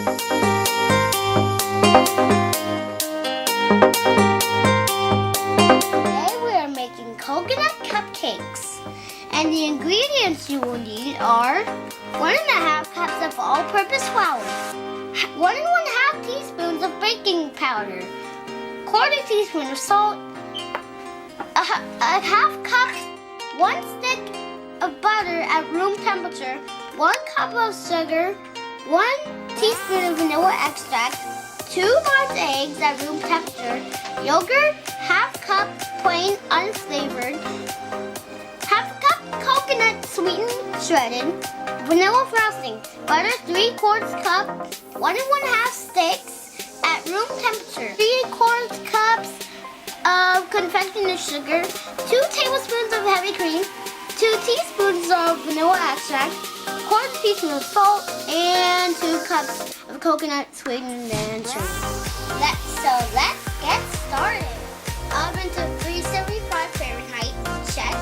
Today we are making coconut cupcakes. And the ingredients you will need are 1.5 cups of all-purpose flour, 1½ teaspoons of baking powder, 1/4 teaspoon of salt, a ½ cup, 1 stick of butter at room temperature, 1 cup of sugar, 1 teaspoon of vanilla extract, 2 large eggs at room temperature, yogurt, ½ cup plain unflavored, ½ cup coconut sweetened shredded, vanilla frosting, butter 3/4 cup, 1 1/2 sticks at room temperature, 3/4 cups of confectioner's sugar, 2 tablespoons of heavy cream, 2 teaspoons of vanilla extract, 1/4 teaspoon of salt, and 2 cups of coconut sweetened and sugar. Let's get started. Oven to 375 Fahrenheit. Check.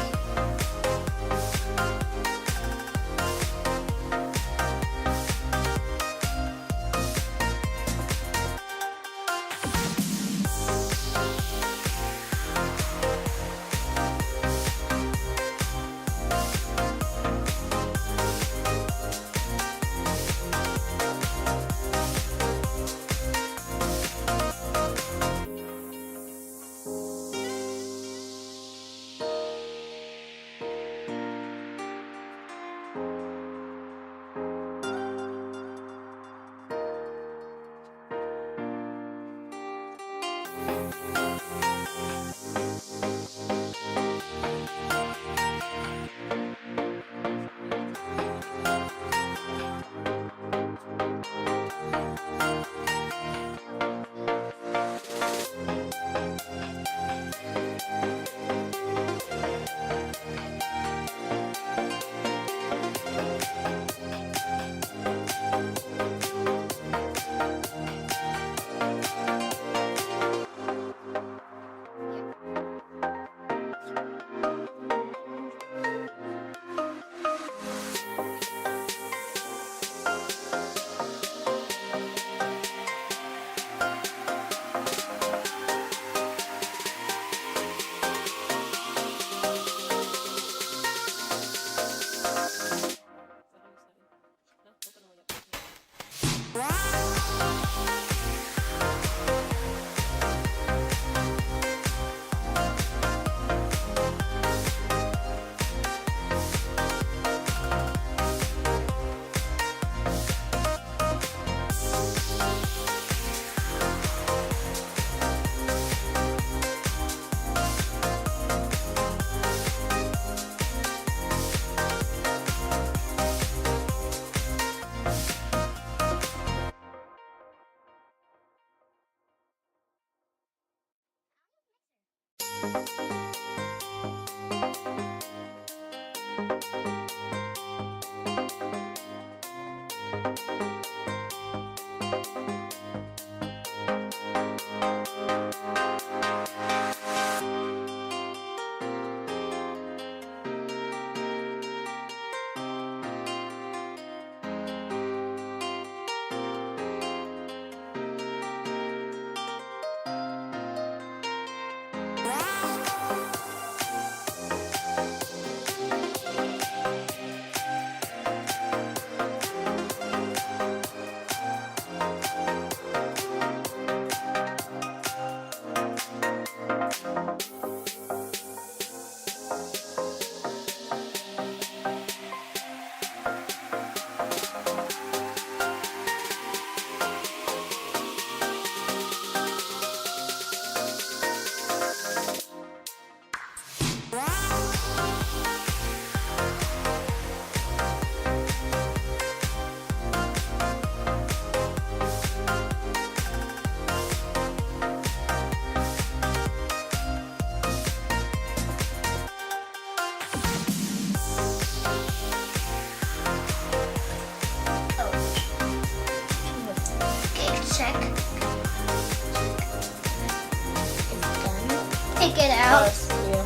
Take it out. Yeah.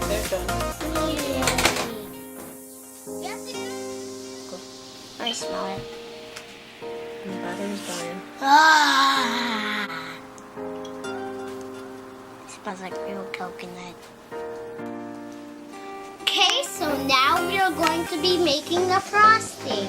They're done. Yay. Let me smell it. Battery's dying. Ah! Smells like real coconut. Okay, so now we are going to be making the frosting.